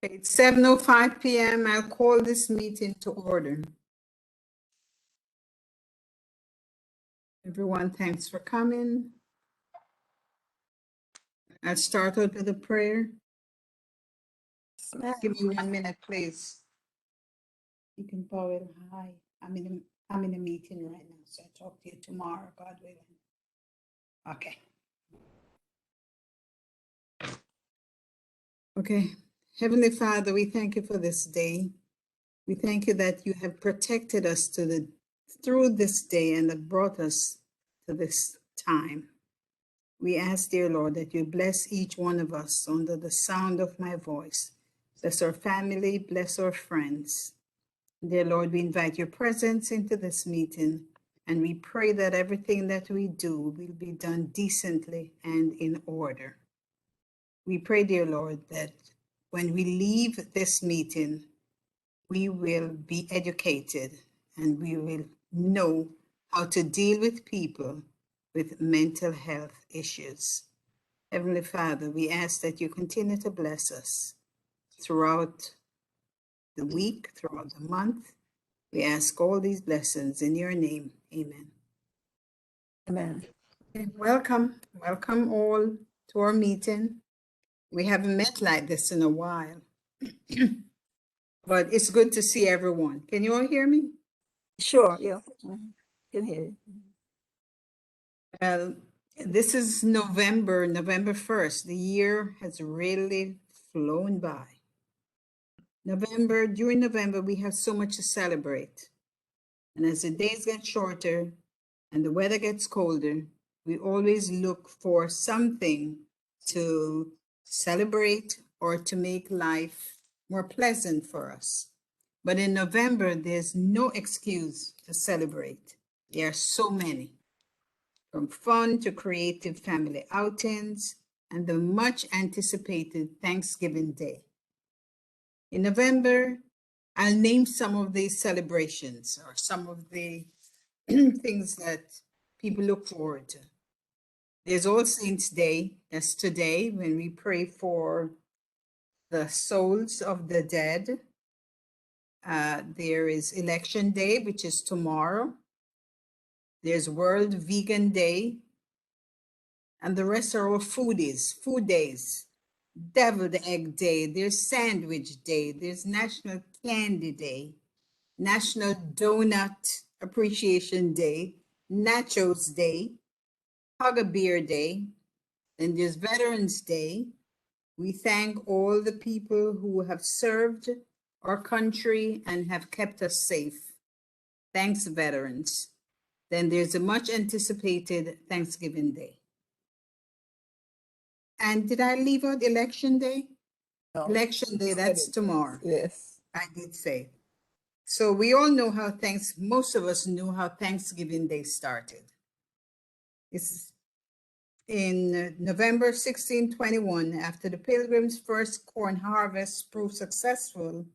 It's 7:05 p.m. I'll call this meeting to order. Everyone, thanks for coming. I'll start out with a prayer. Give me 1 minute, please. You can power it high. I'm in a meeting right now, so I'll talk to you tomorrow, God willing. Okay. Okay. Heavenly Father, we thank you for this day. We thank you that you have protected us through this day and have brought us to this time. We ask, dear Lord, that you bless each one of us under the sound of my voice. Bless our family, bless our friends. Dear Lord, we invite your presence into this meeting, and we pray that everything that we do will be done decently and in order. We pray, dear Lord, that when we leave this meeting, we will be educated and we will know how to deal with people with mental health issues. Heavenly Father, we ask that you continue to bless us throughout the week, throughout the month. We ask all these blessings in your name. Amen. Amen. Okay, welcome all to our meeting. We haven't met like this in a while, but it's good to see everyone. Can you all hear me? Sure, yeah. Can hear you. Well, this is November 1st. The year has really flown by. During November, we have so much to celebrate. And as the days get shorter and the weather gets colder, we always look for something to celebrate or to make life more pleasant for us. But in November, there's no excuse to celebrate. There are so many, from fun to creative family outings and the much anticipated Thanksgiving Day. In November, I'll name some of these celebrations or some of the things that people look forward to. There's All Saints Day, that's today, when we pray for the souls of the dead. There is Election Day, which is tomorrow. There's World Vegan Day. And the rest are all food days. Deviled Egg Day, there's Sandwich Day, there's National Candy Day, National Donut Appreciation Day, Nachos Day, Hug a Beer Day, then there's Veterans Day. We thank all the people who have served our country and have kept us safe. Thanks, veterans. Then there's a much anticipated Thanksgiving Day. And did I leave out Election Day? No. Election Day, that's tomorrow. Yes. I did say. So we all know most of us knew how Thanksgiving Day started. It's in November 1621, after the Pilgrims' first corn harvest proved successful,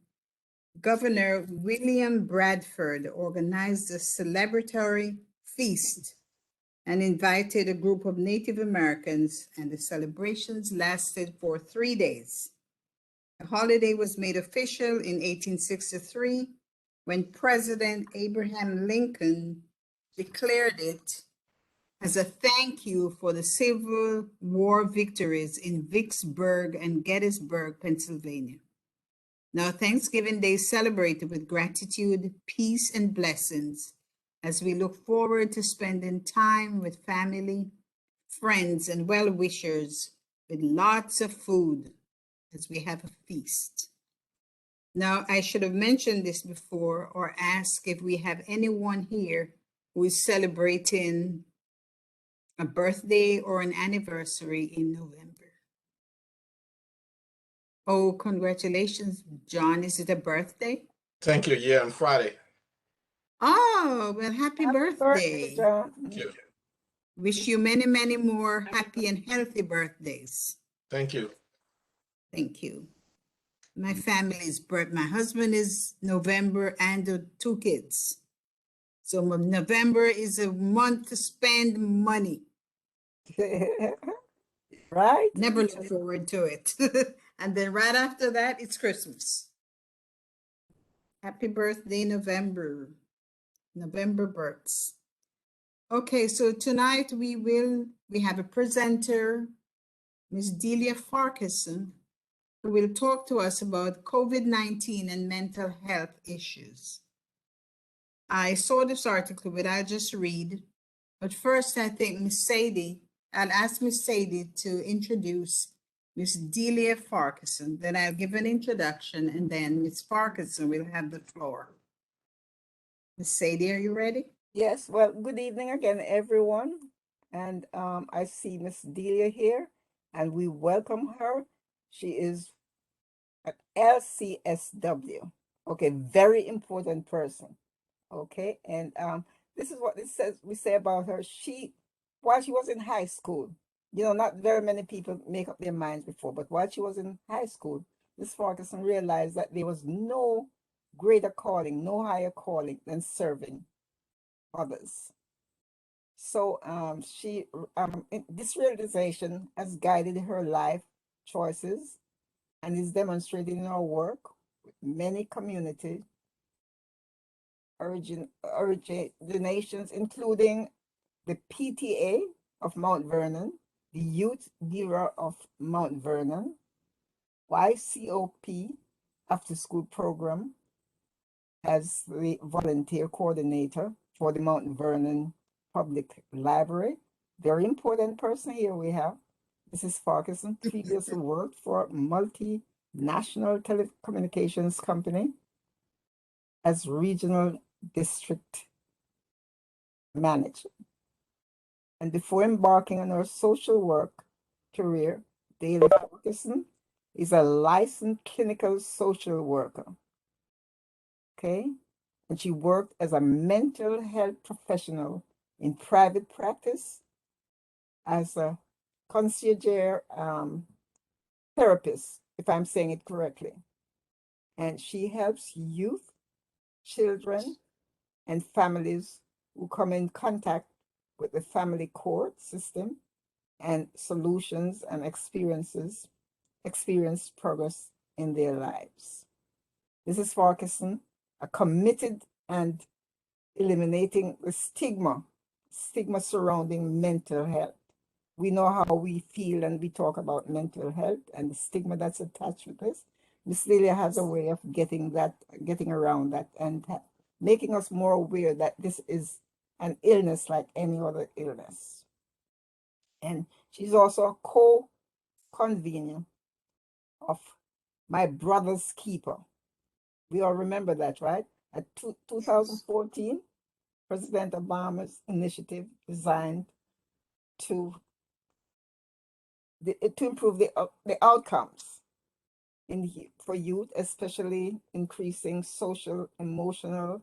Governor William Bradford organized a celebratory feast and invited a group of Native Americans, and the celebrations lasted for 3 days. The holiday was made official in 1863 when President Abraham Lincoln declared it as a thank you for the Civil War victories in Vicksburg and Gettysburg, Pennsylvania. Now, Thanksgiving Day is celebrated with gratitude, peace, and blessings as we look forward to spending time with family, friends, and well-wishers with lots of food as we have a feast. Now, I should have mentioned this before or asked if we have anyone here who is celebrating a birthday or an anniversary in November. Oh, congratulations, John. Is it a birthday? Thank you. Yeah, on Friday. Oh, well, happy birthday. John. Thank you. Wish you many, many more happy and healthy birthdays. Thank you. Thank you. My family's birth. My husband is November and the 2 kids. So November is a month to spend money. Right? Never look forward to it. And then right after that, it's Christmas. Happy birthday, November. November births. Okay, so tonight we have a presenter, Ms. Delia Farquharson, who will talk to us about COVID-19 and mental health issues. I saw this article, but I'll just read. But first, I think I'll ask Miss Sadie to introduce Miss Delia Farquharson. Then I'll give an introduction, and then Miss Farquharson will have the floor. Miss Sadie, are you ready? Yes, well, good evening again, everyone. And I see Miss Delia here, and we welcome her. She is at LCSW. Okay, very important person. Okay, and this is what we say about her. While she was in high school, not very many people make up their minds before, but while she was in high school, Miss Farquharson realized that there was no greater calling, no higher calling than serving others. So this realization has guided her life choices and is demonstrated in her work with many community originations, including the PTA of Mount Vernon, the Youth Bureau of Mount Vernon, YCOP After School Program as the volunteer coordinator for the Mount Vernon Public Library. Very important person here we have. Mrs. Farquharson previously worked for a multinational telecommunications company as regional district manager. And before embarking on her social work career, Delia Farquharson is a licensed clinical social worker. Okay? And she worked as a mental health professional in private practice, as a concierge therapist, if I'm saying it correctly. And she helps youth, children, and families who come in contact with the family court system and solutions and experience progress in their lives. Mrs. Farquharson, a committed and eliminating the stigma surrounding mental health. We know how we feel and we talk about mental health and the stigma that's attached with this. Miss Lilia has a way of getting around that and making us more aware that this is an illness like any other illness. And she's also a co-convener of My Brother's Keeper. We all remember that, right? At 2014, President Obama's initiative designed to improve the outcomes for youth, especially increasing social, emotional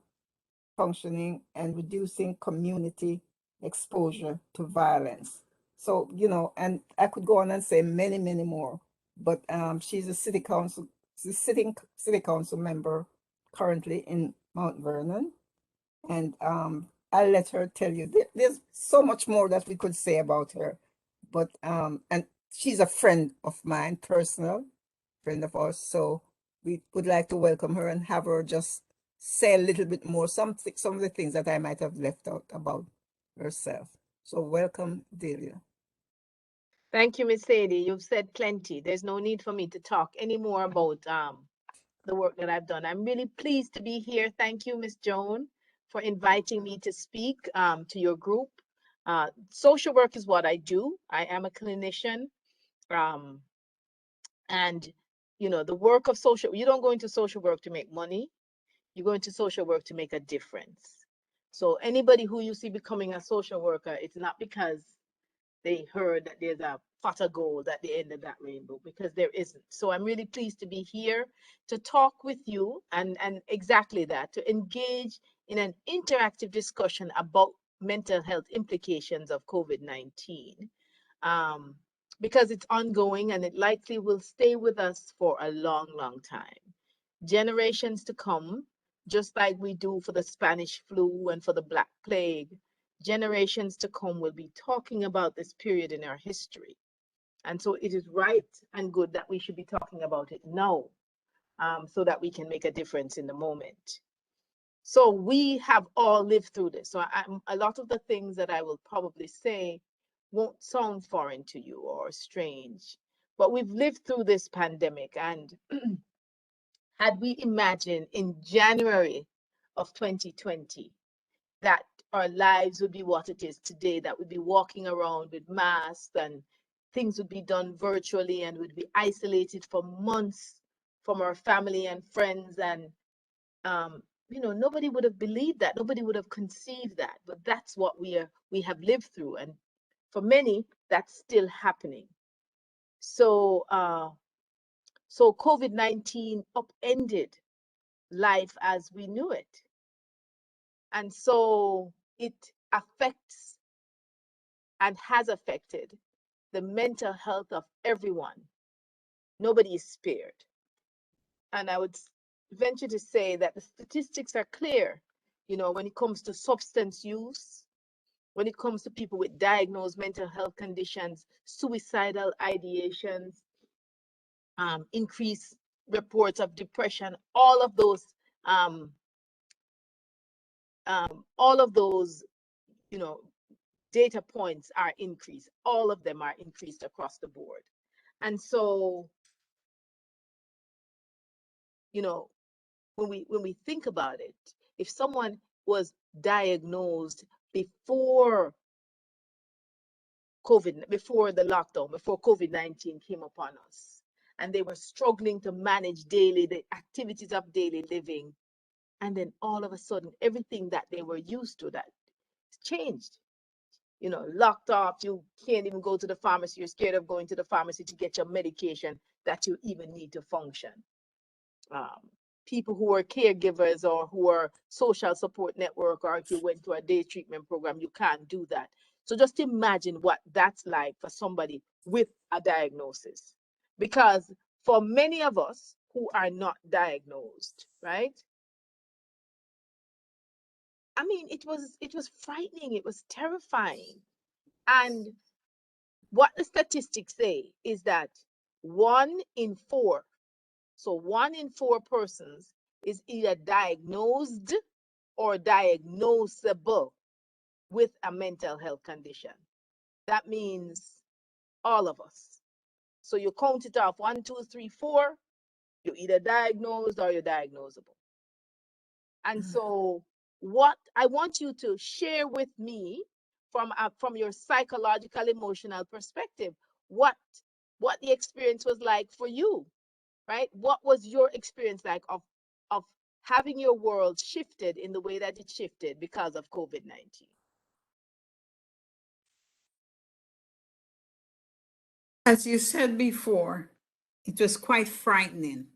functioning and reducing community exposure to violence. So, and I could go on and say many, many more, but she's a sitting city council member currently in Mount Vernon. And I'll let her tell you. There's so much more that we could say about her, but and she's a friend of mine, personal friend of ours. So we would like to welcome her and have her just say a little bit more, some of the things that I might have left out about herself. So welcome, Delia. Thank you, Miss Sadie. You've said plenty. There's no need for me to talk anymore about the work that I've done. I'm really pleased to be here. Thank you, Miss Joan, for inviting me to speak to your group. Social work is what I do. I am a clinician. And, the work of you don't go into social work to make money. You go into social work to make a difference. So anybody who you see becoming a social worker, it's not because they heard that there's a pot of gold at the end of that rainbow, because there isn't. So I'm really pleased to be here to talk with you and exactly that, to engage in an interactive discussion about mental health implications of COVID-19, because it's ongoing and it likely will stay with us for a long, long time. Generations to come, just like we do for the Spanish flu and for the Black Plague, generations to come will be talking about this period in our history. And so it is right and good that we should be talking about it now, so that we can make a difference in the moment. So we have all lived through this. So a lot of the things that I will probably say won't sound foreign to you or strange, but we've lived through this pandemic. And had we imagined in January of 2020 that our lives would be what it is today, that we'd be walking around with masks and things would be done virtually and we'd be isolated for months from our family and friends, and nobody would have believed that, nobody would have conceived that. But that's what we have lived through, and for many that's still happening. So COVID-19 upended life as we knew it. And so it affects and has affected the mental health of everyone. Nobody is spared. And I would venture to say that the statistics are clear, when it comes to substance use, when it comes to people with diagnosed mental health conditions, suicidal ideations, increased reports of depression, all of those, data points are increased. All of them are increased across the board. And so, when we think about it, if someone was diagnosed before the lockdown, before COVID-19 came upon us, and they were struggling to manage the activities of daily living, and then all of a sudden everything that they were used to, that changed. Locked off, you can't even go to the pharmacy, you're scared of going to the pharmacy to get your medication that you even need to function. People who are caregivers or who are social support network, or if you went to a day treatment program, you can't do that. So just imagine what that's like for somebody with a diagnosis. Because for many of us who are not diagnosed, right? I mean, it was frightening, it was terrifying. And what the statistics say is that 1 in 4, so 1 in 4 persons is either diagnosed or diagnosable with a mental health condition. That means all of us. So you count it off, 1, 2, 3, 4, you're either diagnosed or you're diagnosable. And so what I want you to share with me from your psychological, emotional perspective, what the experience was like for you, right? What was your experience like of having your world shifted in the way that it shifted because of COVID-19? As you said before, it was quite frightening.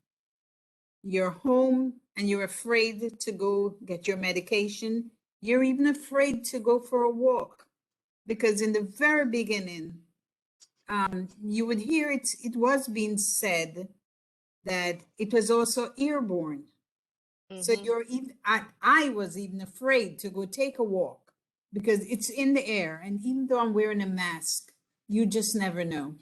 You're home and you're afraid to go get your medication. You're even afraid to go for a walk, because in the very beginning, you would hear it was being said that it was also airborne. So you're even, I was even afraid to go take a walk because it's in the air. And even though I'm wearing a mask, you just never know.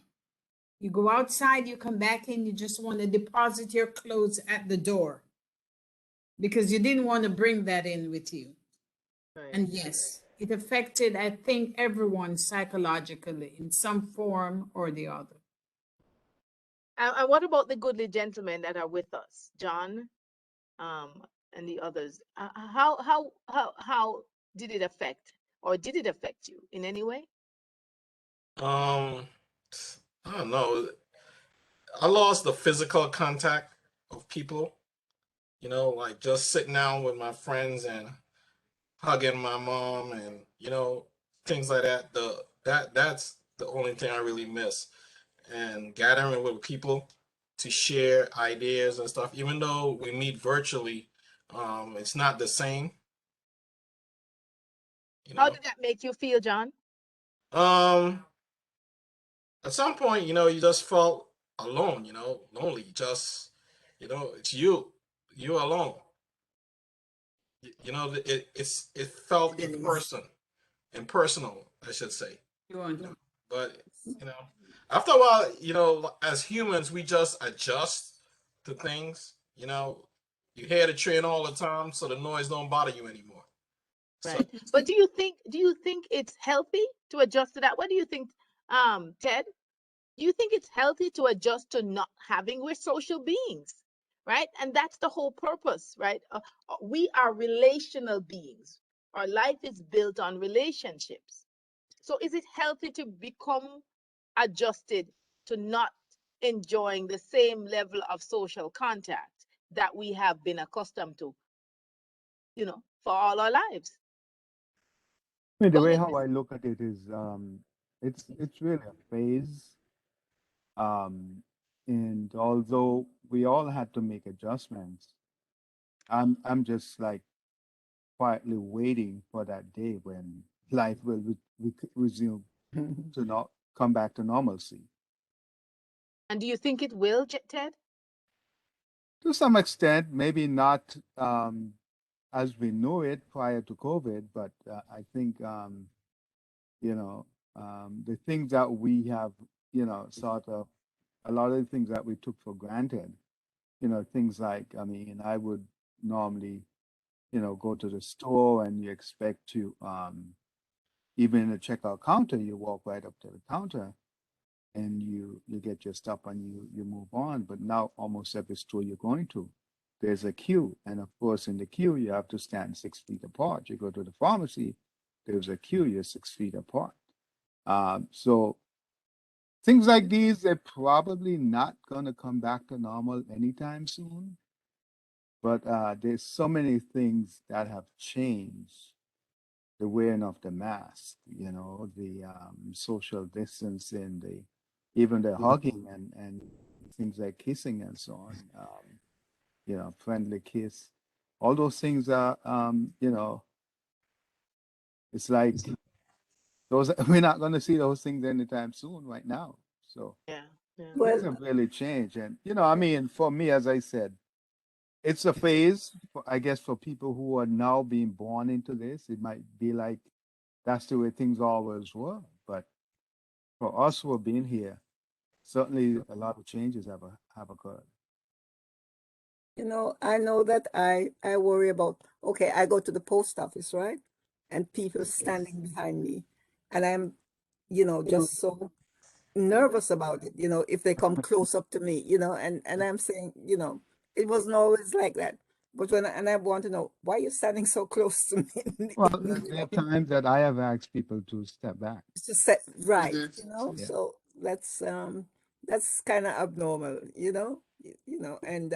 You go outside, you come back in, you just want to deposit your clothes at the door because you didn't want to bring that in with you. Right. And yes, it affected, I think, everyone psychologically in some form or the other. And what about the goodly gentlemen that are with us, John, and the others? How did it affect, or did it affect you in any way? I don't know. I lost the physical contact of people, like just sitting down with my friends and hugging my mom and, things like that. That's the only thing I really miss. And gathering with people to share ideas and stuff, even though we meet virtually, it's not the same, How did that make you feel, John? Um, at some point, you just felt alone, lonely. Just, it's you alone. It felt It in is. person, impersonal, I should say. You want But you know, after a while, you know, as humans, we just adjust to things. You know, you hear the train all the time, so the noise don't bother you anymore. So Right. But do you think it's healthy to adjust to that? What do you think, Ted? Do you think it's healthy to adjust to not having? We're social beings, right? And that's the whole purpose, right? We are relational beings. Our life is built on relationships. So is it healthy to become adjusted to not enjoying the same level of social contact that we have been accustomed to, for all our lives? I mean, the Go way ahead, how Miss. I look at it is, it's really a phase. Um, and although we all had to make adjustments, I'm just like quietly waiting for that day when life will resume to not come back to normalcy. And do you think it will, Ted? To some extent, maybe not as we knew it prior to COVID, but I think you know the things that we have, sort of a lot of the things that we took for granted, things like, I mean, I would normally, go to the store and you expect to, even in the checkout counter, you walk right up to the counter and you get your stuff and you move on. But now almost every store you're going to, there's a queue. And of course, in the queue, you have to stand 6 feet apart. You go to the pharmacy, there's a queue, you're 6 feet apart. So things like these, they're probably not going to come back to normal anytime soon. But there's so many things that have changed. The wearing of the mask, the social distancing, even the hugging and things like kissing and so on. Friendly kiss. All those things are, it's like those. We're not going to see those things anytime soon, right now. So Yeah, yeah. things Well, have really changed, and I mean, for me, as I said, it's a phase. I guess for people who are now being born into this, it might be like that's the way things always were. But for us who have been here, certainly a lot of changes have occurred. I know that I worry about, okay, I go to the post office, right? And people standing behind me. And I'm, just so nervous about it, if they come close up to me, and I'm saying, it wasn't always like that. But and I want to know, why are you standing so close to me? Well, there are times that I have asked people to step back. It's just set right, Yeah. so that's kind of abnormal, and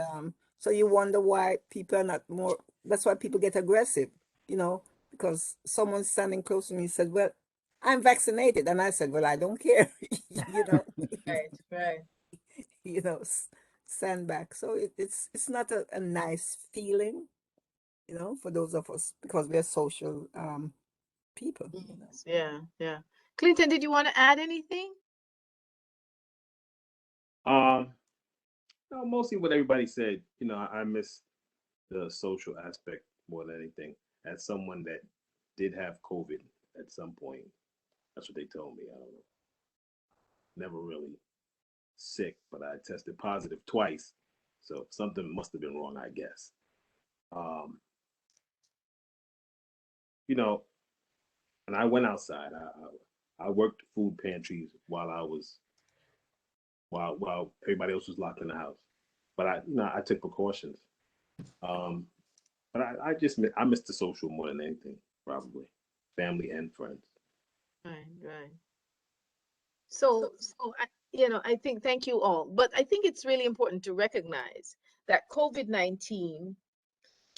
so you wonder why people are not more. That's why people get aggressive, because someone standing close to me said, well, I'm vaccinated, and I said, well, I don't care. you know Right, right. you know s- stand back. So it's not a nice feeling, for those of us, because we're social people. Yes, yeah, yeah. Clinton, did you want to add anything? Um, no, mostly what everybody said. I miss the social aspect more than anything. As someone that did have COVID at some point, that's what they told me. I don't know. Never really sick, but I tested positive twice, so something must have been wrong, I guess. Um, you know, and I went outside. I worked food pantries while I was while everybody else was locked in the house. But I took precautions. Um, but I just I miss the social more than anything, probably family and friends. Right, right. So I think, thank you all, but I think it's really important to recognize that COVID-19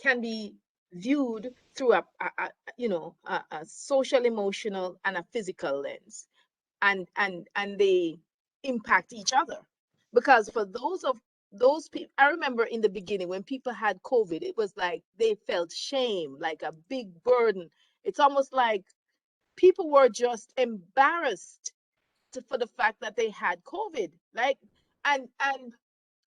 can be viewed through a social, emotional, and a physical lens, and they impact each other. Because for those people, I remember in the beginning when people had COVID, it was like they felt shame, like a big burden. It's almost like people were just embarrassed for the fact that they had COVID, like, and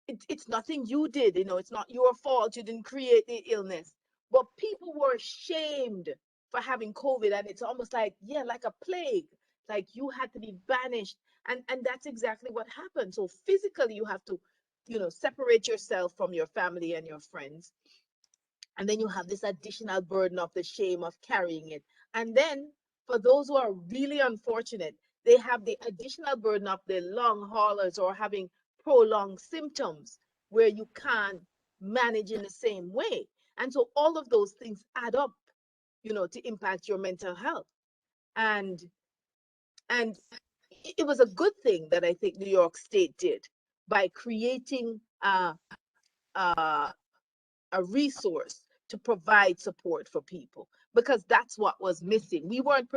it's nothing you did, it's not your fault, you didn't create the illness, but people were shamed for having COVID, and it's almost like, yeah, like a plague. like you had to be banished. And that's exactly what happened. So physically you have to, separate yourself from your family and your friends. And then you have this additional burden of the shame of carrying it. And then for those who are really unfortunate, they have the additional burden of the long haulers or having prolonged symptoms where you can't manage in the same way. And so all of those things add up, to impact your mental health. And and it was a good thing that I think New York State did by creating a a resource to provide support for people, because that's what was missing. We weren't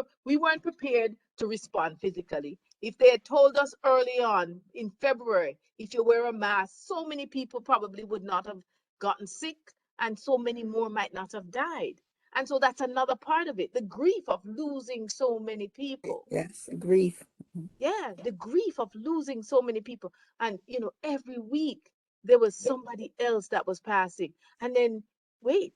prepared to respond physically. If they had told us early on in February, if you wear a mask, so many people probably would not have gotten sick, and so many more might not have died. And so that's another part of it, the grief of losing so many people. Yes, grief. Yeah, the grief of losing so many people. And every week there was somebody else that was passing. And then wait,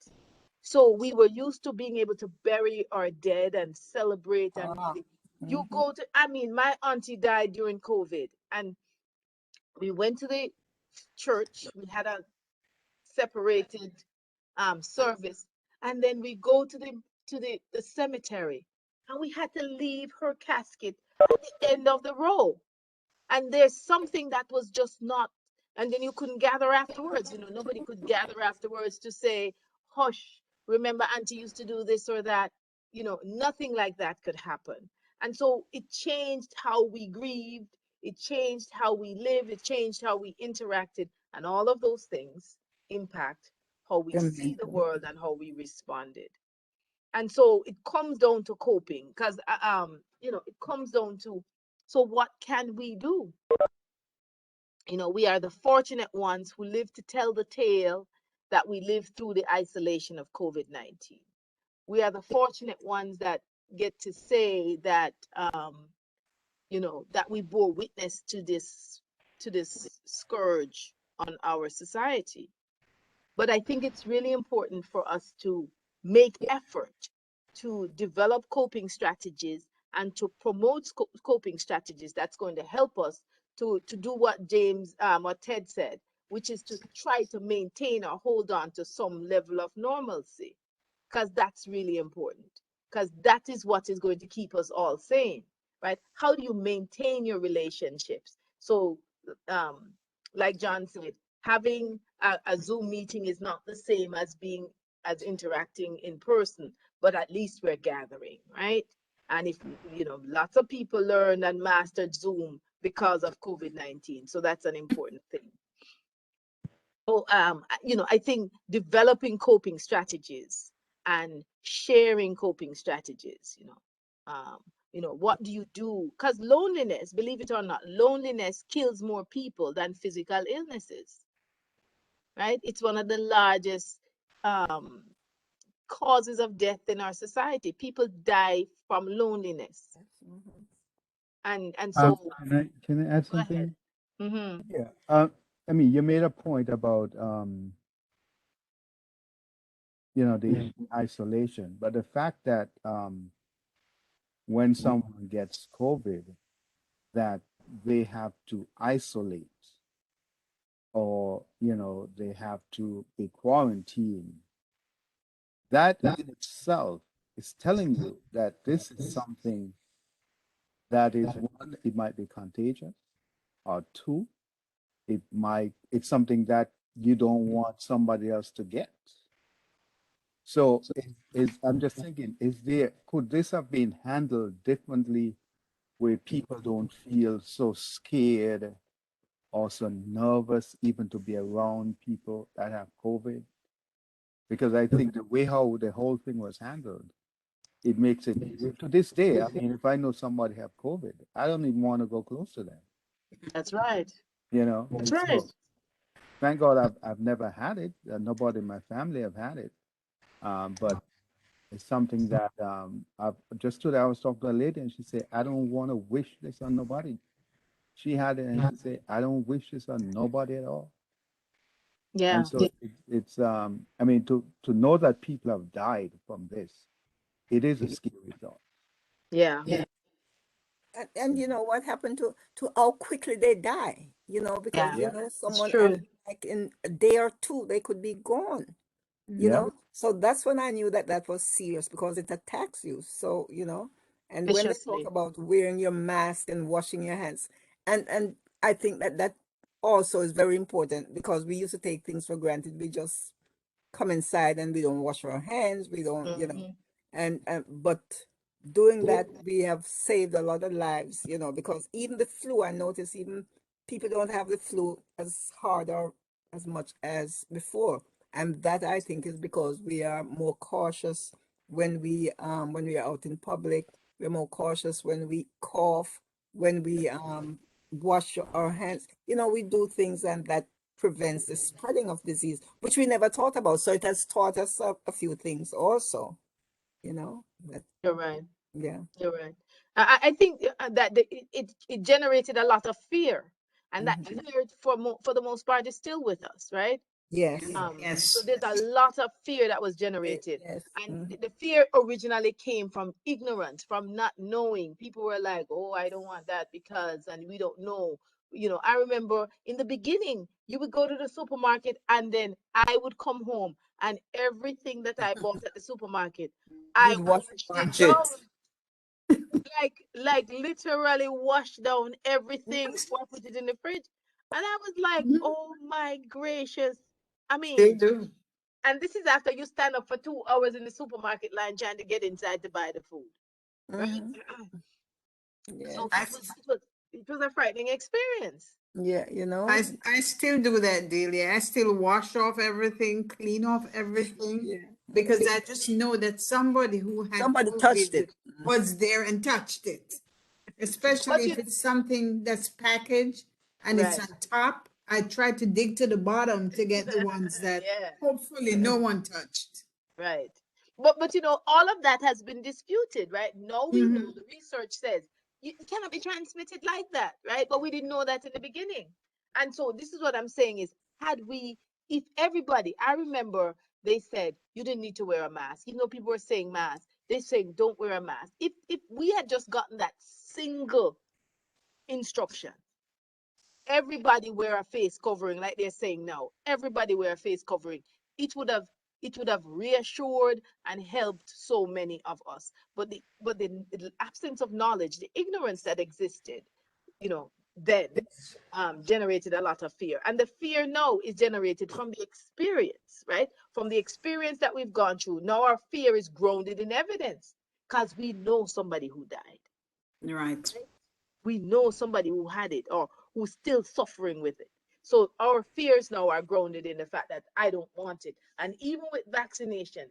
so we were used to being able to bury our dead and celebrate and Ah, really, you go to, I mean, my auntie died during COVID, and we went to the church. We had a separated service, and then we go to the cemetery, and we had to leave her casket at the end of the row. And there's something that was just not, and then you couldn't gather afterwards. Nobody could gather afterwards to say, hush, remember auntie used to do this or that. Nothing like that could happen. And so it changed how we grieved, it changed how we lived, it changed how we interacted, and all of those things impact how we see the world and how we responded. And so it comes down to coping, because it comes down to, so what can we do? We are the fortunate ones who live to tell the tale that we lived through the isolation of COVID-19. We are the fortunate ones that get to say that that we bore witness to this scourge on our society. But I think it's really important for us to make effort to develop coping strategies and to promote coping strategies that's going to help us to do what what Ted said, which is to try to maintain or hold on to some level of normalcy, because that's really important, because that is what is going to keep us all sane, right? How do you maintain your relationships? So, like John said, having a Zoom meeting is not the same as interacting in person, but at least we're gathering, right? And if lots of people learned and mastered Zoom because of COVID-19, so that's an important thing. So I think developing coping strategies and sharing coping strategies, what do you do? Because loneliness, believe it or not, loneliness kills more people than physical illnesses, right? It's one of the largest causes of death in our society. People die from loneliness. And so Can I add go ahead. something? Mm-hmm. Yeah. I mean, you made a point about the isolation, but the fact that when someone gets COVID, that they have to isolate, or they have to be quarantined, that in itself is telling you that this is something that is, one, it might be contagious, or two, it's something that you don't want somebody else to get. So I'm just thinking, could this have been handled differently, where people don't feel so scared or so nervous even to be around people that have COVID? Because I think the way how the whole thing was handled, it makes it, to this day, I mean, if I know somebody have COVID, I don't even want to go close to them, That's right. That's And right. so thank God I've never had it. Nobody in my family have had it. But it's something that I've just today I was talking to a lady, and she said, I don't want to wish this on nobody. She had it, and she said, I don't wish this on nobody at all. Yeah. And so it's I mean, to know that people have died from this, it is a scary thought. Yeah. And you know what happened to how quickly they die, you know, because Yeah, you know it's someone, I true. mean, like in a day or two they could be gone, you Yep. know. So that's when I knew that that was serious, because it attacks you. So, you know, and when they talk Viciously. about wearing your mask and washing your hands, and I think that that also is very important, because we used to take things for granted. We just come inside and we don't wash our hands, we don't, you know, Mhm. and but doing that, we have saved a lot of lives, you know, because even the flu, I notice even people don't have the flu as hard or as much as before. And that, I think, is because we are more cautious when we are out in public. We're more cautious when we cough, when we wash our hands. You know, we do things and that prevents the spreading of disease, which we never thought about. So it has taught us a few things also, you know. That, You're right. yeah. You're right. I think that it generated a lot of fear, and that Mhm. fear for the most part is still with us, right? Yes. So Yes. there's a lot of fear that was generated. Yes. And Mhm. the fear originally came from ignorance, from not knowing. People were like, oh, I don't want that because, and we don't know. You know, I remember in the beginning, you would go to the supermarket and then I would come home and everything that I bought at the supermarket, I You'd wash washed it Watch down. it. Like literally washed down everything before I put it in the fridge. And I was like, Mhm. oh my gracious. I Still mean, do. and this is after you stand up for 2 hours in the supermarket line trying to get inside to buy the food, right? Mhm. So Yes. I, it was a frightening experience. Yeah, you I, know. I still do that daily. I still wash off everything, clean off everything, Yeah. because I just know that somebody who had Somebody touched COVID it. was there and touched it. Especially But if it's something that's packaged and it's right. on top. I try to dig to the bottom to get the ones that Yeah, hopefully no one touched. right. But all of that has been disputed, right? Now we know Mhm. the research says it cannot be transmitted like that, right? But we didn't know that in the beginning. And so this is what I'm saying is had we if everybody, I remember they said you didn't need to wear a mask. Even though people were saying mask, they're saying don't wear a mask. If we had just gotten that single instruction, everybody wear a face covering, like they're saying now. Everybody wear a face covering. It would have it would have reassured and helped so many of us. But the absence of knowledge, the ignorance that existed, then generated a lot of fear. And the fear now is generated from the experience, right? From the experience that we've gone through. Now our fear is grounded in evidence because we know somebody who died. Right. We know somebody who had it or who's still suffering with it. So our fears now are grounded in the fact that I don't want it. And even with vaccination,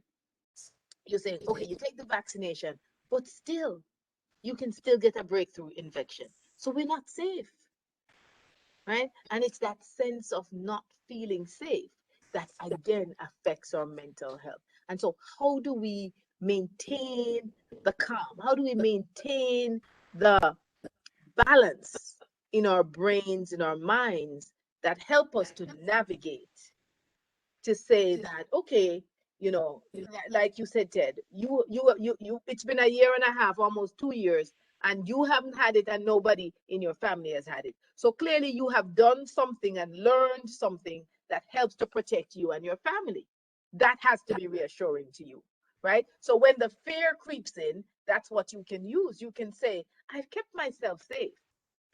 you're saying, okay, you take the vaccination, but still, you can still get a breakthrough infection. So we're not safe, right? And it's that sense of not feeling safe that again affects our mental health. And so, how do we maintain the calm? How do we maintain the balance in our brains, in our minds that help us to navigate to say that okay, like you said, Ted, it's been a year and a half, almost 2 years, and you haven't had it, and nobody in your family has had it. So clearly, you have done something and learned something that helps to protect you and your family. That has to be reassuring to you, right? So when the fear creeps in, that's what you can use. You can say, I've kept myself safe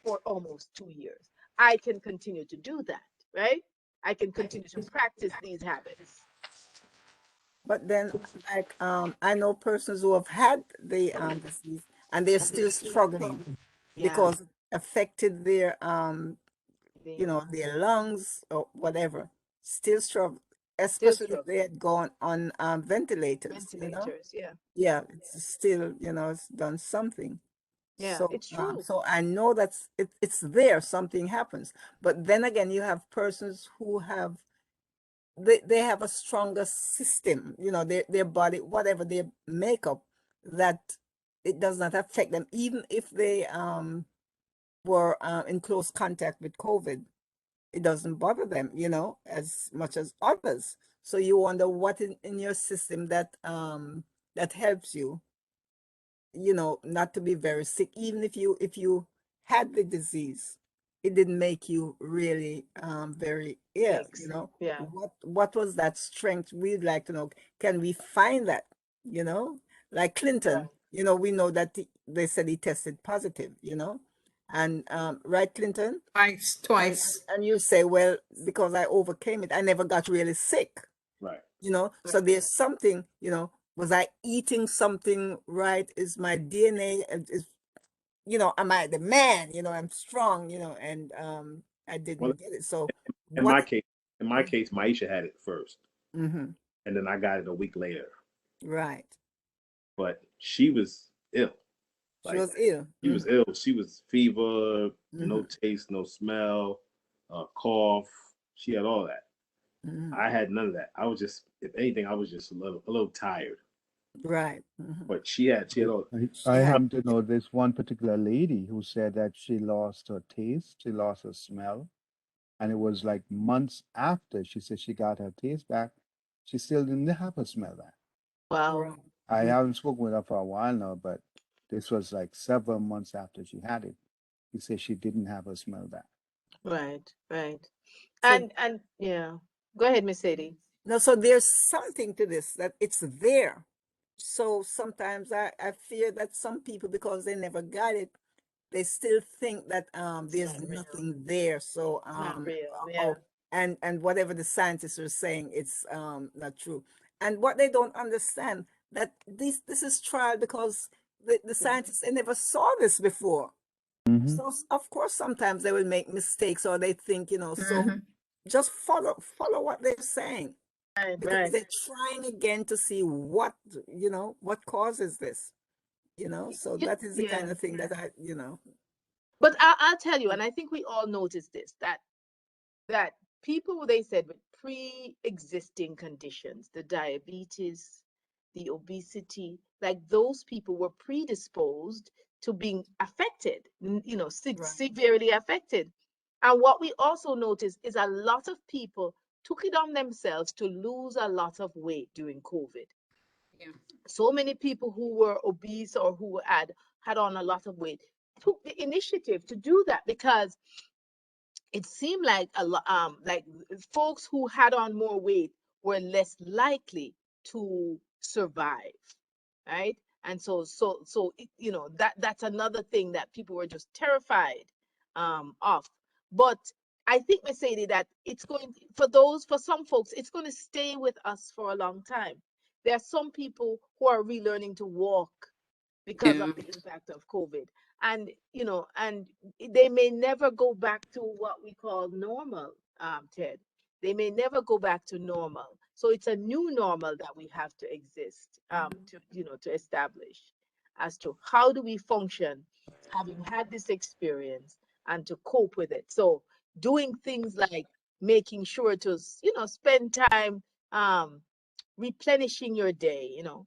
for almost 2 years. I can continue to do that, right? I can continue to practice these habits. But then, like, I know persons who have had the disease and they're still struggling Yeah, because it affected their you being know, their lungs or whatever. Still struggle, still especially if they struggling. had gone on ventilators, you know. Ventilators, yeah, Yeah, it's still, you know, it's done something. yeah, So, it's true. so I know it's there. Something happens, but then again, you have persons who have they have a stronger system. You know, their body, whatever their makeup, that it does not affect them, even if they were in close contact with COVID. It doesn't bother them, you know, as much as others. So you wonder what in your system that that helps you. you know, not to be very sick. Even if you had the disease, it didn't make you really very ill, Thanks. you know. Yeah. What was that strength? We'd like to know, can we find that, you know? Like Clinton, Right. you know, we know that they said he tested positive, you know. And right, Clinton? Twice. And you say, well, because I overcame it, I never got really sick, Right. you know. So there's something, you know, was I eating something right? Is my DNA, is, you know, am I the man? You know, I'm strong, you know, and I Well, didn't get it. So in what? my case, Maisha had it first, Mm-hmm. and then I got it a week later. Right. But she was ill. She Like was ill. she was ill. She was fever, no Mm-hmm. taste, no smell, cough. She had all that. Mm-hmm. I had none of that. I was just, if anything, I was just a little tired. Right. Mm-hmm. But she had all. I Yeah. happen to know this one particular lady who said that she lost her taste, she lost her smell, and it was like months after she said she got her taste back, she still didn't have her smell back. Wow. Right. I haven't spoken with her for a while now, but this was like several months after she had it. She said she didn't have her smell back. Right. Right. So And yeah. Go ahead, Miss Sadie. no, so there's something to this, that it's there. So sometimes I fear that some people, because they never got it, they still think that It's there's not real. nothing there. So It's not real. Yeah. oh, and whatever the scientists are saying, it's not true. And what they don't understand, that this is trial, because the scientists, they never saw this before. Mm-hmm. So of course sometimes they will make mistakes, or they think, you know. So Mm-hmm. just follow what they're saying, Right. because Right. they're trying again to see what, you know, what causes this, you know. So that is the Yeah. kind of thing that I, you know. But I'll tell you, and I think we all noticed this, that people, they said, with pre-existing conditions, the diabetes, the obesity, like those people were predisposed to being affected, you know, Right. severely affected. And what we also noticed is a lot of people took it on themselves to lose a lot of weight during COVID. Yeah. So many people who were obese or who had on a lot of weight took the initiative to do that, because it seemed like like folks who had on more weight were less likely to survive, right? And you know, that's another thing that people were just terrified of. But I think, Mercedes, that it's going, for some folks, it's going to stay with us for a long time. There are some people who are relearning to walk because Yeah. of the impact of COVID. And, you know, and they may never go back to what we call normal, Ted. They may never go back to normal. So it's a new normal that we have to exist, to, you know, to establish as to how do we function having had this experience and to cope with it. So doing things like making sure to, you know, spend time um, replenishing your day, you know,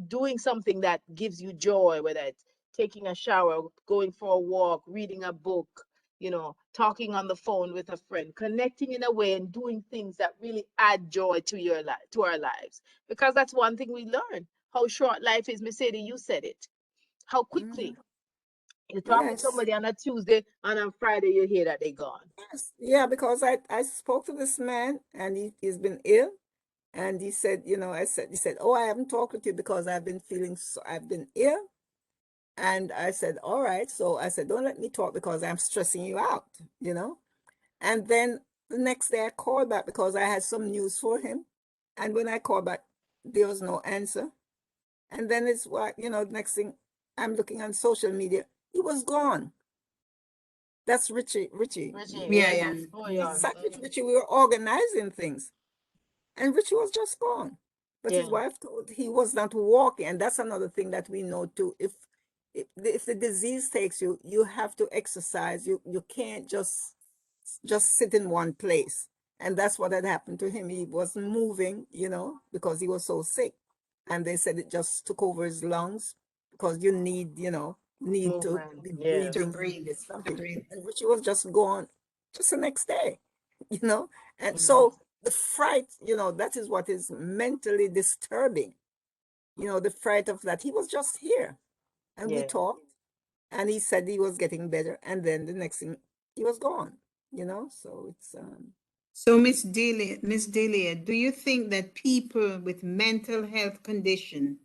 doing something that gives you joy, whether it's taking a shower, going for a walk, reading a book, you know, talking on the phone with a friend, connecting in a way and doing things that really add joy to your life, to our lives. Because that's one thing we learn, how short life is. Mercedes, you said it. How quickly you talk to Yes. somebody on a Tuesday and on Friday you hear that they're gone. Yes. Yeah, because I spoke to this man, and he's been ill. And he said, you know, he said, oh, I haven't talked with you because I've been feeling so, I've been ill. And I said, all right. So I said, don't let me talk because I'm stressing you out, you know. And then the next day I called back because I had some news for him. And when I called back, there was no answer. And then it's what, you know, next thing, I'm looking on social media, he was gone. That's Richie. Richie, Yeah. yeah. Yeah. Oh, We yeah. sat with Richie, we were organizing things. And Richie was just gone. But his Yeah. wife told he was not walking. And that's another thing that we know too. If the disease takes you, you have to exercise. You can't just sit in one place. And that's what had happened to him. He wasn't moving, you know, because he was so sick. And they said it just took over his lungs, because you need, you know, need to Movement. be Yeah. To breathing, breathe. it's To something. breathe. And Richie was just gone just the next day, you know. And Mhm. so the fright, you know, that is what is mentally disturbing, you know, the fright of that. He was just here. and we Yeah. talked, and he said he was getting better, and then the next thing he was gone, you know. So it's So, Miss Delia, do you think that people with mental health condition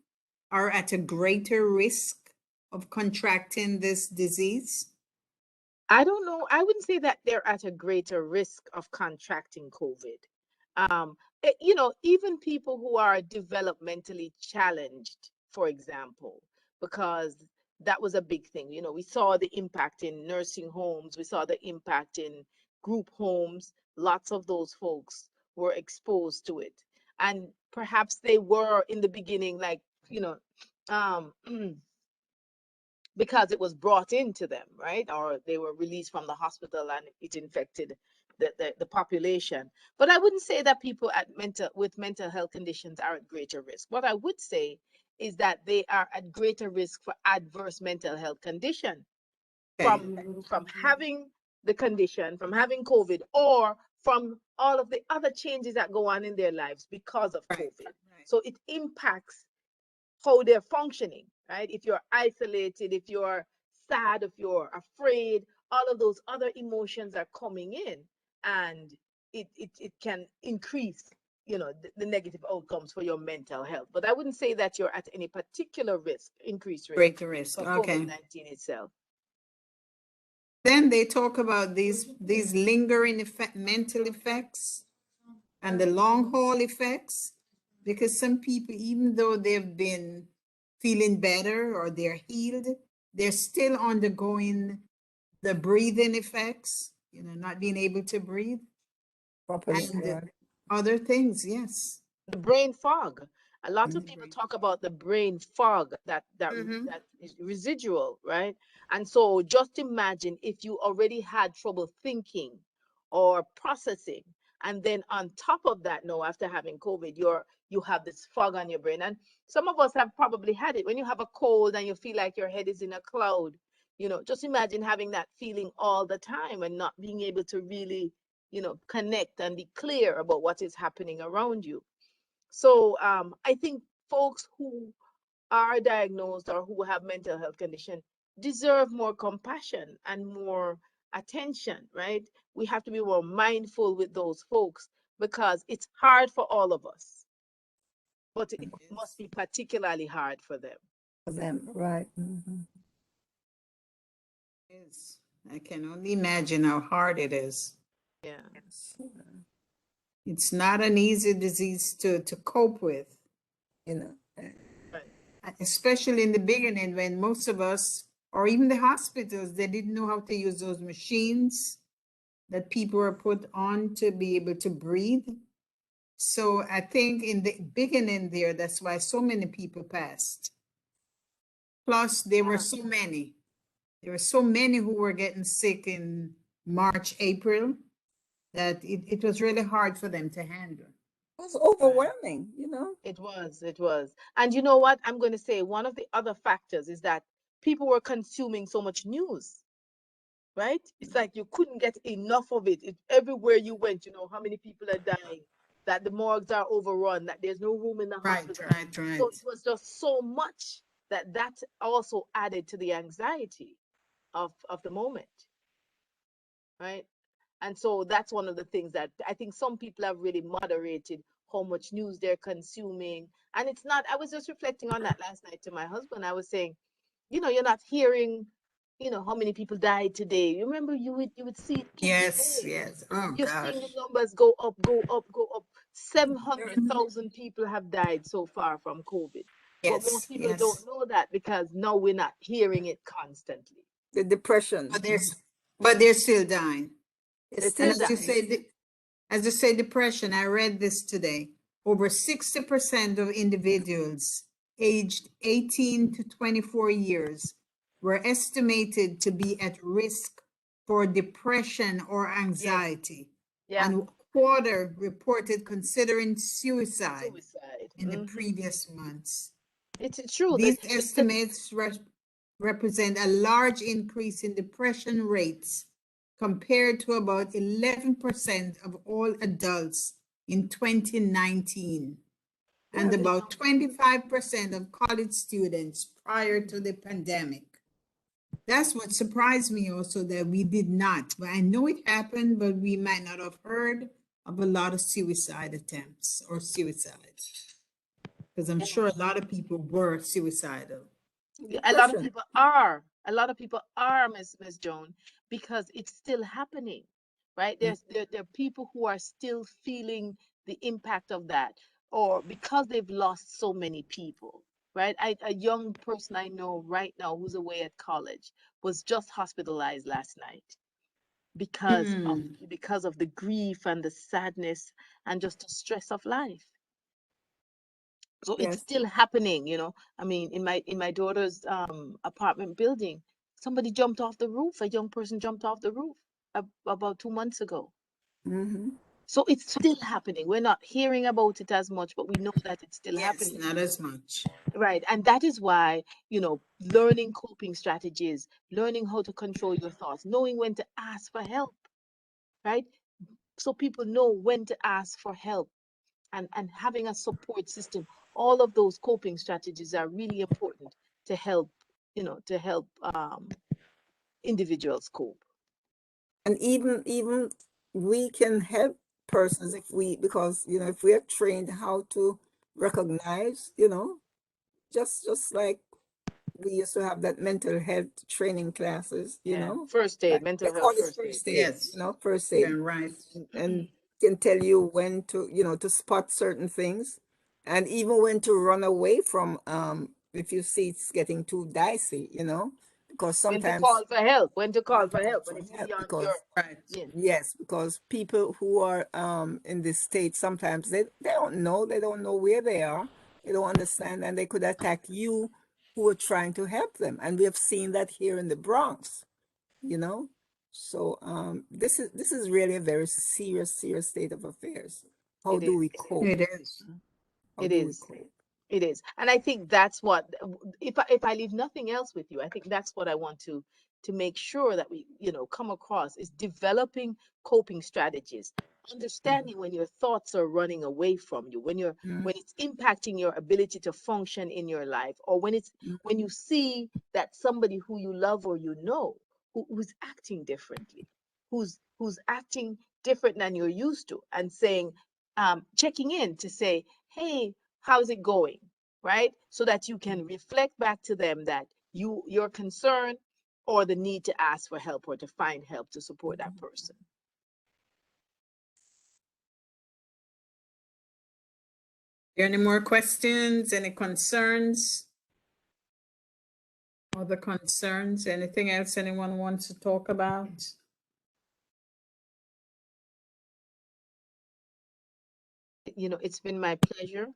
are at a greater risk of contracting this disease? I don't know. I wouldn't say that they're at a greater risk of contracting COVID. You know, even people who are developmentally challenged, for example, because that was a big thing. You know, we saw the impact in nursing homes, we saw the impact in group homes. Lots of those folks were exposed to it. And perhaps they were in the beginning, like, you know, um, because it was brought into them, right? Or they were released from the hospital and it infected the population. But I wouldn't say that people with mental health conditions are at greater risk. What I would say is that they are at greater risk for adverse mental health condition Okay. from having the condition, from having COVID, or from all of the other changes that go on in their lives because of Right. COVID. Right. So it impacts how they're functioning, right? If you're isolated, if you're sad, if you're afraid, all of those other emotions are coming in, and it can increase, you know, the negative outcomes for your mental health. But I wouldn't say that you're at any particular risk, increased risk Greater risk. for Okay. COVID-19 itself. Then they talk about these lingering mental effects and the long haul effects, because some people, even though they've been feeling better or they're healed, they're still undergoing the breathing effects, you know, not being able to breathe properly. and Yeah. other things. Yes. The brain fog. A lot of Mhm. people talk about the brain fog Mhm. that is residual, right? And so just imagine if you already had trouble thinking or processing, and then on top of that, no, after having COVID, you have this fog on your brain. And some of us have probably had it when you have a cold and you feel like your head is in a cloud. You know, just imagine having that feeling all the time and not being able to really, you know, connect and be clear about what is happening around you. So I think folks who are diagnosed or who have mental health condition deserve more compassion and more attention, right? We have to be more mindful with those folks because it's hard for all of us, but it must be particularly hard for them. For them, right. Yes. I can only imagine how hard it is. Yeah. It's not an easy disease to cope with, You know, Right. especially in the beginning when most of us, or even the hospitals, they didn't know how to use those machines that people were put on to be able to breathe. So I think in the beginning there, that's why so many people passed. Plus, there were so many. There were so many who were getting sick in March, April, that it was really hard for them to handle. it was overwhelming, you know. It was, it was. And you know what? I'm going to say one of the other factors is that people were consuming so much news, right? It's like you couldn't get enough of it. Everywhere you went, you know, how many people are dying, that the morgues are overrun, that there's no room in the Right, hospital. right, So right. it was just so much that also added to the anxiety of the moment, right? And so that's one of the things that I think some people have really moderated how much news they're consuming. And it's not, I was just reflecting on that last night to my husband. I was saying, you know, you're not hearing, you know, how many people died today. You remember you would see it every Yes, day. yes. Oh You're gosh. seeing the numbers go up, go up, go up. 700,000 people have died so far from COVID. But Yes, most people don't yes. know that because now we're not hearing it constantly. The depression But they're still dying. They're is And still still as you dying. say, as you say, depression, I read this today. Over 60% of individuals aged 18 to 24 years were estimated to be at risk for depression or Yes. anxiety. Yeah. And a quarter reported considering suicide Suicide. in the previous months. It's true that These estimates represent a large increase in depression rates compared to about 11% of all adults in 2019. and Yeah. about 25% of college students prior to the pandemic. That's what surprised me also, that we did not. But I know it happened, but we might not have heard of a lot of suicide attempts or suicide. Because I'm sure a lot of people were suicidal. A lot of Depression. people are. A lot of people are, Miss Joan, because it's still happening, right? There are people who are still feeling the impact of that, or because they've lost so many people, right? A young person I know right now who's away at college was just hospitalized last night because of Mm. because of the grief and the sadness and just the stress of life. So it's Yes. still happening, you know. I mean, in my daughter's apartment building, somebody jumped off the roof. A young person jumped off the roof about 2 months ago. Mm-hmm. So it's still happening. We're not hearing about it as much, but we know that it's still Yes, happening. not as much. Right. And that is why, you know, learning coping strategies, learning how to control your thoughts, knowing when to ask for help, right? So people know when to ask for help, and having a support system. All of those coping strategies are really important to help, you know, to help individuals cope. And even we can help persons if we, because if we are trained how to recognize, just like we used to have that mental health training classes, Yeah. First aid, they mental call health it first aid. first aid, Yes, first aid, you're right. and can tell you when to, to spot certain things, and even when to run away from, if you see it's getting too dicey, because When to sometimes call for help, when to call when to for call help, when for it's help, beyond your, because Right. yeah. yes, because people who are in this state, sometimes they don't know where they are, they don't understand, and they could attack you who are trying to help them. And we have seen that here in the Bronx, you know. So this is really a very serious state of affairs. How It do is. we cope? It is. How It do we is. cope? It is. And I think that's what, if I leave nothing else with you, I think that's what I want to make sure that we, you know, come across is developing coping strategies, understanding when your thoughts are running away from you, Mhm. when it's impacting your ability to function in your life, or when you see that somebody who you love or you know who's acting differently, who's acting different than you're used to, and saying, checking in to say, hey, how's it going, right? So that you can reflect back to them that your concern or the need to ask for help or to find help to support that person. Any more questions? Any concerns? Other concerns? Anything else anyone wants to talk about? You know, it's been my pleasure.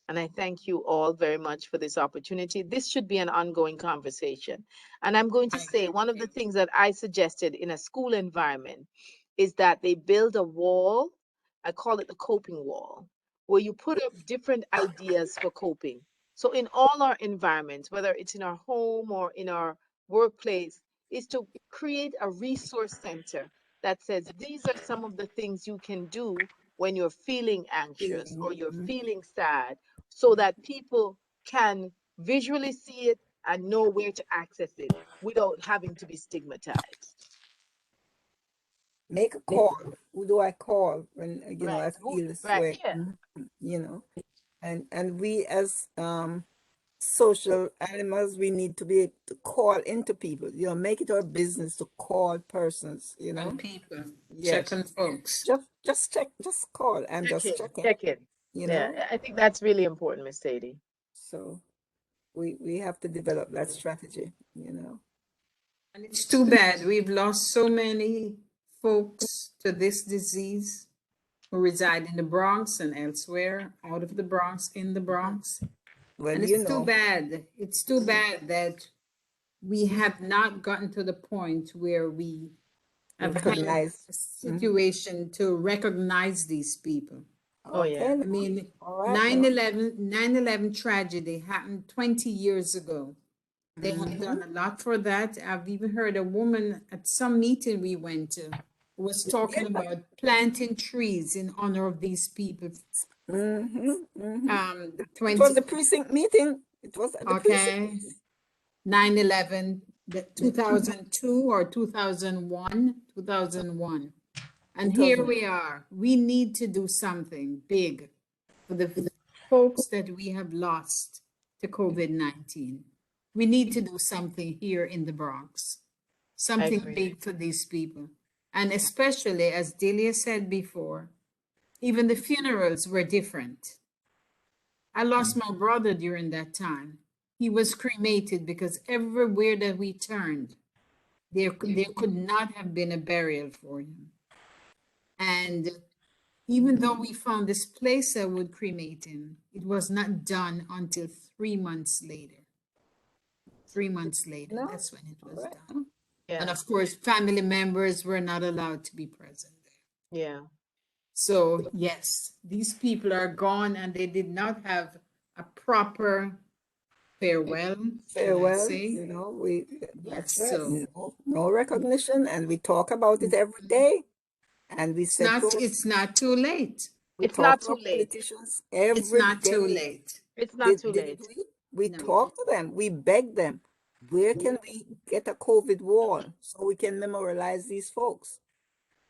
And I thank you all very much for this opportunity. This should be an ongoing conversation. And I'm going to say one of the things that I suggested in a school environment is that they build a wall. I call it the coping wall, where you put up different ideas for coping. So in all our environments, whether it's in our home or in our workplace, is to create a resource center that says these are some of the things you can do when you're feeling anxious or you're feeling sad, so that people can visually see it and know where to access it without having to be stigmatized. Make a call. Who do I call when I Right. feel this Right. way? Yeah. You know, and we as social animals, we need to be able to call into people, make it our business to call persons, On people, yes, check on folks. just check, just call and Check just in. check in, Check in. you know Yeah. I think that's really important, Miss Sadie. so we have to develop that strategy. And it's too bad we've lost so many folks to this disease who reside in the Bronx and elsewhere, out of the Bronx, in the Bronx. Well, And it's too bad. It's too bad that we have not gotten to the point where we have had recognize. a situation to recognize these people. Oh Okay, yeah. I mean, all right now. 9/11 tragedy happened 20 years ago. They have Mhm. done a lot for that. I've even heard a woman at some meeting we went to was talking Yeah. about planting trees in honor of these people It 20, was the precinct meeting. It was at the precinct okay, meeting. 9/11, the 2002 or 2001, 2001. And here 2000. we are. We need to do something big for the folks that we have lost to COVID-19. We need to do something here in the Bronx, something agree. big for these people. And especially, as Delia said before, even the funerals were different. I lost my brother during that time. He was cremated because everywhere that we turned, there could not have been a burial for him. And even though we found this place that would cremate him, it was not done until 3 months later. 3 months later, No, that's when it was right. done. And Yeah, of course, family members were not allowed to be present there. yeah. So, yes, these people are gone and they did not have a proper farewell, should I Farewell, say? that's Yes, right. so No recognition, and we talk about it every day. And we said to it's not too late. we It's talk not to too our late. politicians It's every not too day. late. It's not too Didn't late. we? We No. talk to them. We beg them. Where can we get a COVID wall so we can memorialize these folks?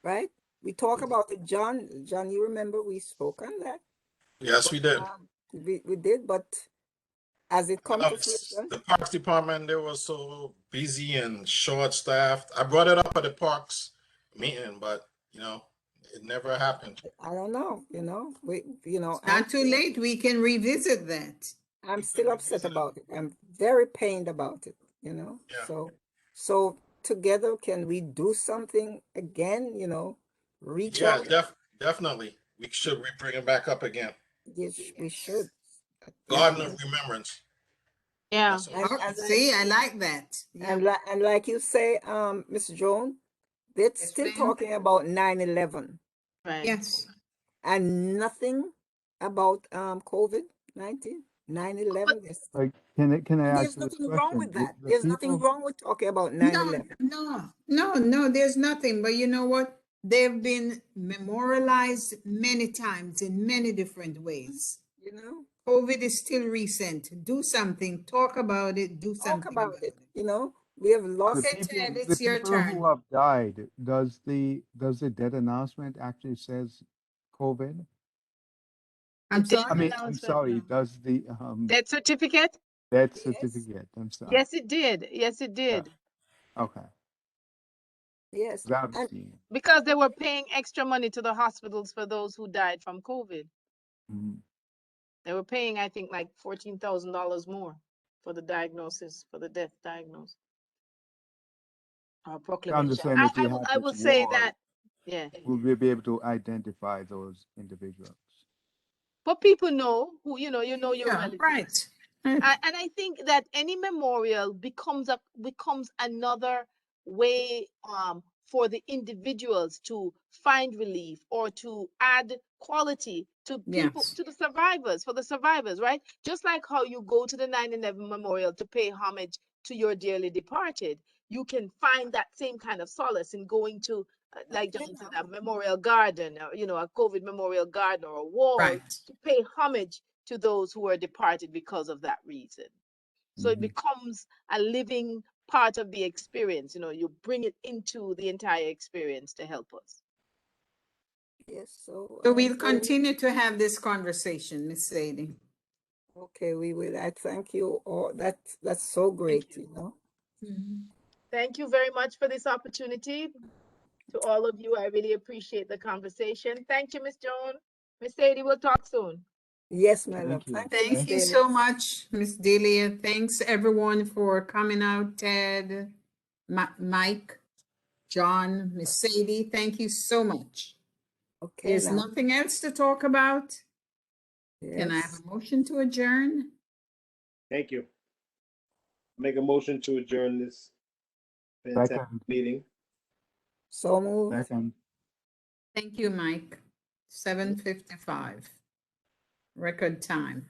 Right? We talk about it, John. John, you remember we spoke on that. Yes, we did. We did, but as it come to It's- fruition, the Parks Department, they were so busy and short-staffed. I brought it up at the Parks meeting, but it never happened. I don't know. It's not too late. We can revisit that. I'm We still could upset revisit it. about it. I'm very pained about it, Yeah. So together, can we do something again, reach Yeah, out? definitely. We bring it back up again. Yes, we should. Garden of Remembrance. Yeah. That's what And, and, See, I like that. Yeah. and like you say, Mr. Joan, they're Yes, still ma'am. talking about 9/11 Right. Yes. and nothing about COVID-19, 9/11. Yes. Like, can I ask There's you this nothing wrong question? with that. The There's nothing people, wrong with talking about No, 9/11. no, there's nothing. But you know what? They've been memorialized many times in many different ways. You know, COVID is still recent. Do something. Talk about it. Do talk something about about it. it. We have the lost. Okay, people, Ted, the it's your people who turn. have died, does the death announcement actually says COVID? I'm Death I sorry? mean, I'm announcement. sorry, does the Death certificate? death Yes, certificate? I'm sorry. Yes, it did. Yes, it Yeah. did. Okay. yes. That And Because they were paying extra money to the hospitals for those who died from COVID. They were paying, I think, like $14,000 more for the diagnosis, for the death diagnosis or I proclamation. understand if we have I this will say wall, that, yeah. we'll be able to identify those individuals. But people know who, your Yeah, relatives. right. And I think that any memorial becomes another way for the individuals to find relief or to add quality to people, Yes. to the survivors, for the survivors, right? Just like how you go to the 9/11 memorial to pay homage to your dearly departed, you can find that same kind of solace in going to, like John said, a memorial garden, or a COVID memorial garden or a wall Right. to pay homage to those who are departed because of that reason. So it becomes a living part of the experience. You bring it into the entire experience to help us. yes, So we'll continue to have this conversation, Miss Sadie. okay, we will. I thank you all. That's so great, Thank you very much for this opportunity. To all of you, I really appreciate the conversation. Thank you, Miss Joan. Miss Sadie, we'll talk soon. Yes, my love. Thank you. Thank you, Miss Thank you Daly. so much, Miss Delia. Thanks everyone for coming out. Ted, Mike, John, Miss Sadie, thank you so much. Okay, There's now. nothing else to talk about. Can I have Yes. a motion to adjourn? Thank you. Make a motion to adjourn this fantastic Second, meeting. So moved. second. Thank you, Mike. 7:55. Record time.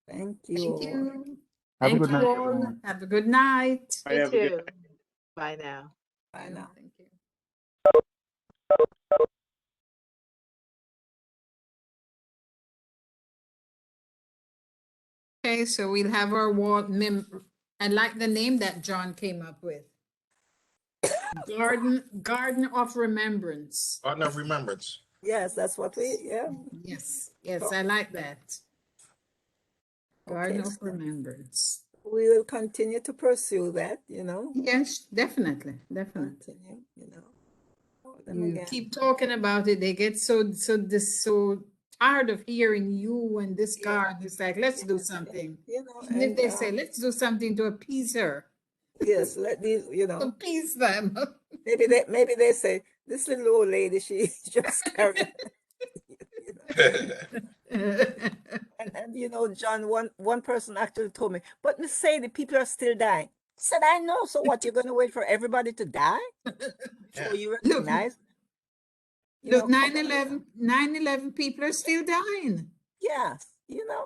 Thank you. Thank all. you. Have a Thank good you night, all. everyone. Have a good night. All right, You have a good too. Bye now. Bye now. Thank you. Okay, so we'll have our I like the name that John came up with. Garden of Remembrance. Garden of Remembrance. Yes, that's what yeah. Yes, yes, Oh, I like that. Garden okay, of Remembrance. we will continue to pursue that, Yes, definitely, definitely. continue, them You again. keep talking about it, they get so tired of hearing you and this Yeah. garden. It's like, let's do something. Even if And they say, let's do something to appease her, yes, let these, appease them. maybe they say this little old lady, she just carrying, and John, one person actually told me, but Miss Sadie, people are still dying. I said, I know. So what? You're going to wait for everybody to die before you Look, recognize? look, Come on. 9/11 people are still dying. Yes,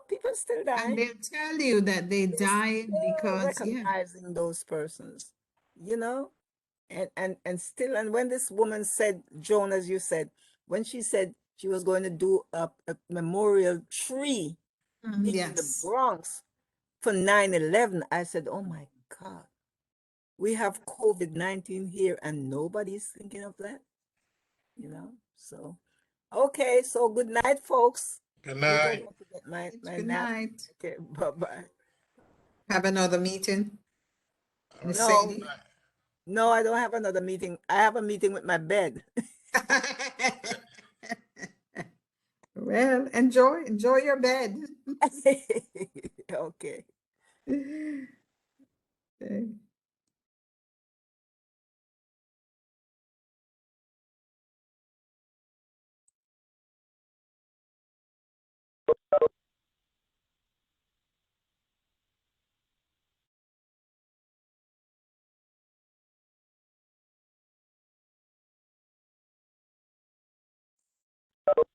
people still And dying. they'll tell you that they They're died still because, yeah. recognizing those persons, and still, and when this woman said, Joan, as you said, when she said she was going to do a memorial tree in the Yes. Bronx for 9/11, I said, oh my God, we have COVID-19 here and nobody's thinking of that, so okay, so good night, folks. Good I think I'm night. going to get my Good nap. night. Okay, bye-bye. Have another meeting, Miss No, Sadie. no, I don't have another meeting. I have a meeting with my bed. Well, enjoy your bed. Okay. Okay.